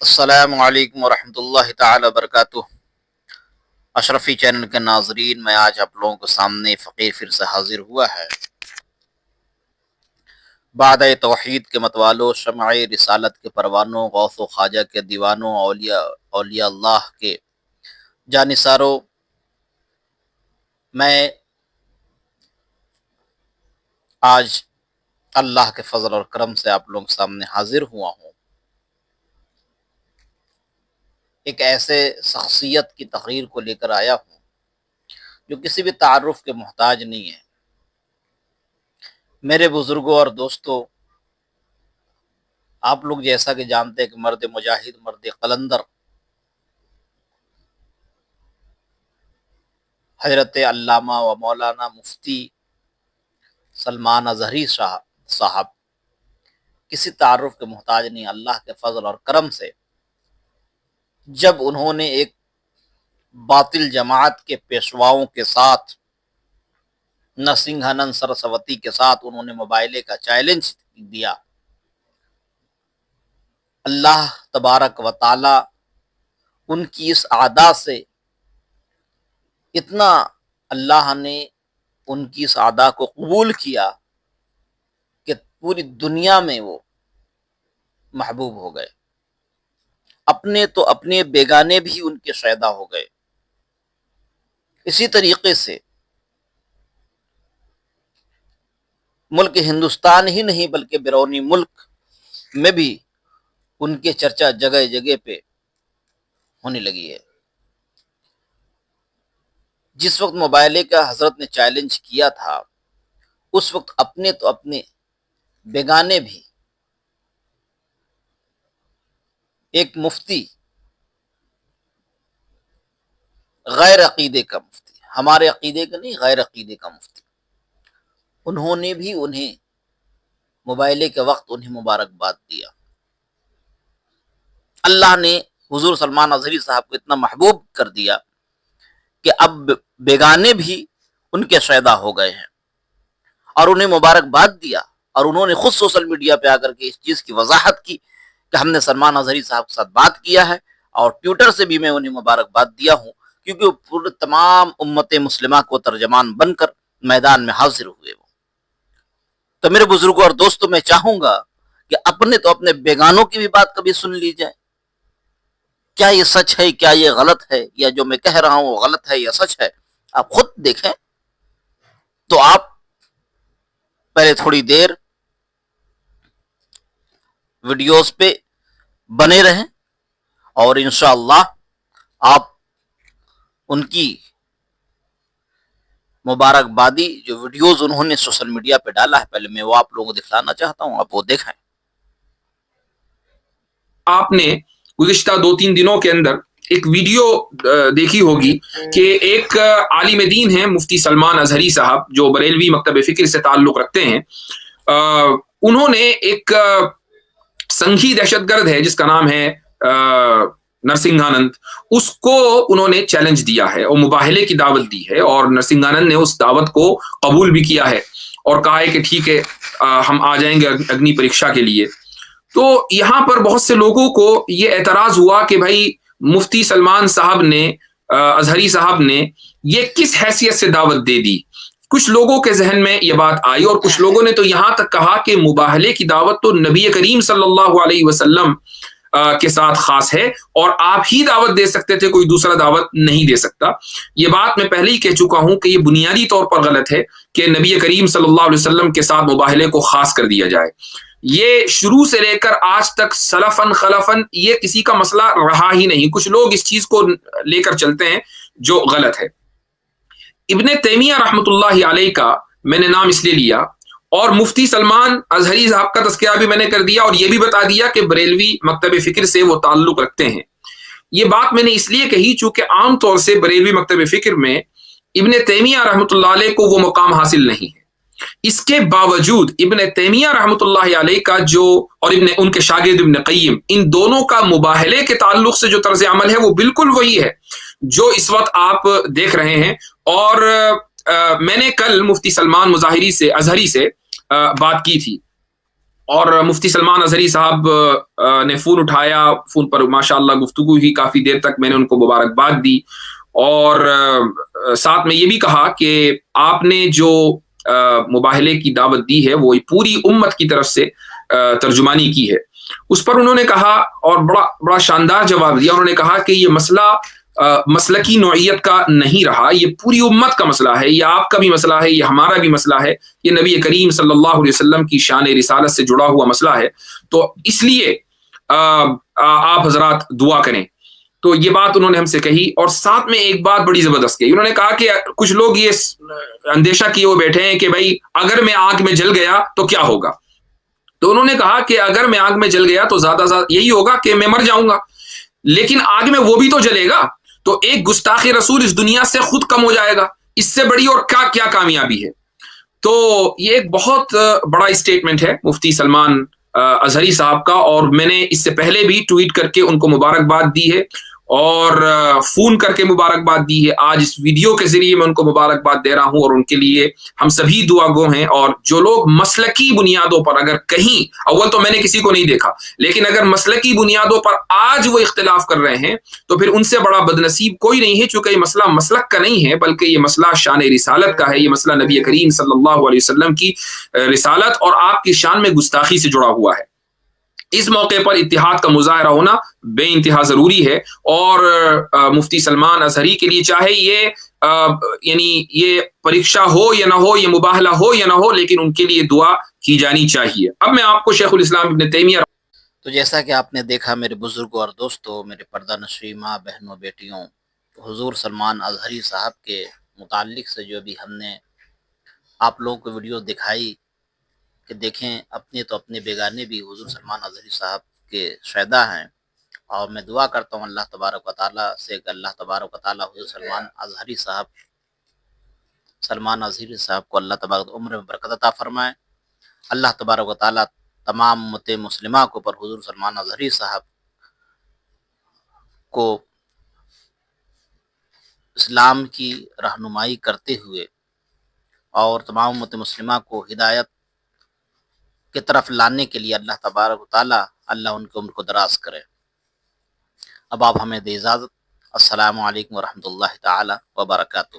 السلام علیکم ورحمۃ اللہ تعالی وبرکاتہ۔ اشرفی چینل کے ناظرین، میں آج آپ لوگوں کے سامنے فقیر پھر سے حاضر ہوا ہے۔ بعد توحید کے متوالوں، شمع رسالت کے پروانوں، غوث و خواجہ کے دیوانوں، اولیاء اللہ کے جانثاروں، میں آج اللہ کے فضل اور کرم سے آپ لوگوں کے سامنے حاضر ہوا ہوں۔ ایک ایسے شخصیت کی تقریر کو لے کر آیا ہوں جو کسی بھی تعارف کے محتاج نہیں ہے۔ میرے بزرگوں اور دوستوں، آپ لوگ جیسا کہ جانتے ہیں کہ مرد مجاہد، مرد قلندر حضرت علامہ و مولانا مفتی سلمان اظہری صاحب کسی تعارف کے محتاج نہیں۔ اللہ کے فضل اور کرم سے جب انہوں نے ایک باطل جماعت کے پیشواؤں کے ساتھ، نرسنگھانند سرسوتی کے ساتھ انہوں نے مباہلے کا چیلنج دیا، اللہ تبارک و تعالی ان کی اس عادا سے اتنا، اللہ نے ان کی اس عادا کو قبول کیا کہ پوری دنیا میں وہ محبوب ہو گئے۔ اپنے تو اپنے، بیگانے بھی ان کے شیدا ہو گئے۔ اسی طریقے سے ملک ہندوستان ہی نہیں بلکہ بیرونی ملک میں بھی ان کے چرچا جگہ جگہ پہ ہونے لگی ہے۔ جس وقت مباہلے کا حضرت نے چیلنج کیا تھا، اس وقت اپنے تو اپنے، بیگانے بھی، ایک مفتی، غیر عقیدے کا مفتی، ہمارے عقیدے کا نہیں، غیر عقیدے کا مفتی، انہوں نے بھی انہیں مباہلے کے وقت انہیں مبارکباد دیا۔ اللہ نے حضور سلمان اظہری صاحب کو اتنا محبوب کر دیا کہ اب بیگانے بھی ان کے شیدا ہو گئے ہیں اور انہیں مبارکباد دیا، اور انہوں نے خود سوشل میڈیا پہ آ کر کے اس چیز کی وضاحت کی کہ ہم نے سلمان اظہری صاحب کے ساتھ بات کیا ہے، اور ٹویٹر سے بھی میں انہیں مبارکباد دیا ہوں، کیونکہ وہ پورے تمام امت مسلمہ کو ترجمان بن کر میدان میں حاضر ہوئے۔ تو میرے بزرگوں اور دوستوں، میں چاہوں گا کہ اپنے تو اپنے بیگانوں کی بھی بات کبھی سن لی جائے۔ کیا یہ سچ ہے، کیا یہ غلط ہے، یا جو میں کہہ رہا ہوں وہ غلط ہے یا سچ ہے، آپ خود دیکھیں۔ تو آپ پہلے تھوڑی دیر ویڈیوز پہ بنے رہیں، اور انشاءاللہ آپ ان کی مبارکبادی جو ویڈیوز انہوں نے سوشل میڈیا پہ ڈالا ہے، پہلے میں وہ آپ لوگوں کو دکھلانا چاہتا ہوں، آپ وہ دیکھیں۔ آپ نے گزشتہ 2-3 دنوں کے اندر ایک ویڈیو دیکھی ہوگی کہ ایک عالم دین ہیں مفتی سلمان اظہری صاحب، جو بریلوی مکتب فکر سے تعلق رکھتے ہیں۔ انہوں نے ایک سنگھی دہشت گرد ہے جس کا نام ہے نرسنگھانند، اس کو انہوں نے چیلنج دیا ہے اور مباہلے کی دعوت دی ہے، اور نرسنگھانند نے اس دعوت کو قبول بھی کیا ہے اور کہا ہے کہ ٹھیک ہے، ہم آ جائیں گے اگنی پریکشا کے لیے۔ تو یہاں پر بہت سے لوگوں کو یہ اعتراض ہوا کہ بھائی مفتی سلمان صاحب نے، اظہری صاحب نے یہ کس حیثیت سے دعوت دے دی۔ کچھ لوگوں کے ذہن میں یہ بات آئی، اور کچھ لوگوں نے تو یہاں تک کہا کہ مباہلے کی دعوت تو نبی کریم صلی اللہ علیہ وسلم کے ساتھ خاص ہے، اور آپ ہی دعوت دے سکتے تھے، کوئی دوسرا دعوت نہیں دے سکتا۔ یہ بات میں پہلے ہی کہہ چکا ہوں کہ یہ بنیادی طور پر غلط ہے کہ نبی کریم صلی اللہ علیہ وسلم کے ساتھ مباہلے کو خاص کر دیا جائے۔ یہ شروع سے لے کر آج تک سلفن خلفن یہ کسی کا مسئلہ رہا ہی نہیں۔ کچھ لوگ اس چیز کو لے کر چلتے ہیں جو غلط ہے۔ ابن تیمیہ رحمۃ اللہ علیہ کا میں نے نام اس لیے لیا، اور مفتی سلمان اظہری صاحب کا تذکرہ بھی میں نے کر دیا، اور یہ بھی بتا دیا کہ بریلوی مکتب فکر سے وہ تعلق رکھتے ہیں۔ یہ بات میں نے اس لیے کہی چونکہ عام طور سے بریلوی مکتب فکر میں ابن تیمیہ رحمۃ اللہ علیہ کو وہ مقام حاصل نہیں ہے۔ اس کے باوجود ابن تیمیہ رحمۃ اللہ علیہ کا جو، اور ان کے شاگرد ابن قیم، ان دونوں کا مباہلے کے تعلق سے جو طرز عمل ہے وہ بالکل وہی ہے جو اس وقت آپ دیکھ رہے ہیں۔ اور میں نے کل مفتی سلمان اظہری سے بات کی تھی، اور مفتی سلمان اظہری صاحب نے فون اٹھایا، فون پر ماشاءاللہ گفتگو ہوئی کافی دیر تک، میں نے ان کو مبارکباد دی اور ساتھ میں یہ بھی کہا کہ آپ نے جو مباہلے کی دعوت دی ہے وہ پوری امت کی طرف سے ترجمانی کی ہے۔ اس پر انہوں نے کہا اور بڑا شاندار جواب دیا، انہوں نے کہا کہ یہ مسئلہ مسلکی نوعیت کا نہیں رہا، یہ پوری امت کا مسئلہ ہے، یہ آپ کا بھی مسئلہ ہے، یہ ہمارا بھی مسئلہ ہے، یہ نبی کریم صلی اللہ علیہ وسلم کی شان رسالت سے جڑا ہوا مسئلہ ہے، تو اس لیے آپ حضرات دعا کریں۔ تو یہ بات انہوں نے ہم سے کہی، اور ساتھ میں ایک بات بڑی زبردست کہی، انہوں نے کہا کہ کچھ لوگ یہ اندیشہ کیے ہوئے بیٹھے ہیں کہ بھائی اگر میں آگ میں جل گیا تو کیا ہوگا، تو انہوں نے کہا کہ اگر میں آگ میں جل گیا تو زیادہ یہی ہوگا کہ میں مر جاؤں گا، لیکن آگ میں وہ بھی تو جلے گا، تو ایک گستاخ رسول اس دنیا سے خود کم ہو جائے گا، اس سے بڑی اور کیا کامیابی ہے۔ تو یہ ایک بہت بڑا اسٹیٹمنٹ ہے مفتی سلمان اظہری صاحب کا، اور میں نے اس سے پہلے بھی ٹویٹ کر کے ان کو مبارکباد دی ہے اور فون کر کے مبارکباد دی ہے، آج اس ویڈیو کے ذریعے میں ان کو مبارکباد دے رہا ہوں، اور ان کے لیے ہم سبھی دعا گو ہیں۔ اور جو لوگ مسلکی بنیادوں پر، اگر کہیں اول تو میں نے کسی کو نہیں دیکھا، لیکن اگر مسلکی بنیادوں پر آج وہ اختلاف کر رہے ہیں تو پھر ان سے بڑا بدنصیب کوئی نہیں ہے، چونکہ یہ مسئلہ مسلک کا نہیں ہے بلکہ یہ مسئلہ شان رسالت کا ہے، یہ مسئلہ نبی کریم صلی اللہ علیہ وسلم کی رسالت اور آپ کی شان میں گستاخی سے جڑا ہوا ہے۔ اس موقع پر اتحاد کا مظاہرہ ہونا بے انتہا ضروری ہے، اور مفتی سلمان اظہری کے لیے چاہے یہ پریکشا ہو یا نہ ہو، یہ مباہلہ ہو یا نہ ہو، لیکن ان کے لیے دعا کی جانی چاہیے۔ اب میں آپ کو شیخ الاسلام ابن تیمیہ تو جیسا کہ آپ نے دیکھا میرے بزرگوں اور دوستوں، میرے پردہ نشین ماں بہنوں بیٹیوں، حضور سلمان اظہری صاحب کے متعلق سے جو بھی ہم نے آپ لوگوں کو ویڈیو دکھائی کہ دیکھیں اپنے تو اپنے بیگانے بھی حضور سلمان اظہری صاحب کے شہدا ہیں، اور میں دعا کرتا ہوں اللہ تبارک و تعالیٰ سے کہ اللہ تبارک و تعالیٰ حضور سلمان اظہری صاحب کو اللہ تبارک عمر میں برکت عطا فرمائے۔ اللہ تبارک و تعالیٰ تمام امت مسلمہ کو پر حضور سلمان اظہری صاحب کو اسلام کی رہنمائی کرتے ہوئے اور تمام امت مسلمہ کو ہدایت کی طرف لانے کے لیے اللہ تبارک و تعالیٰ ان کی عمر کو دراز کرے۔ اب آپ ہمیں دے اجازت۔ السلام علیکم ورحمۃ اللہ تعالی وبرکاتہ۔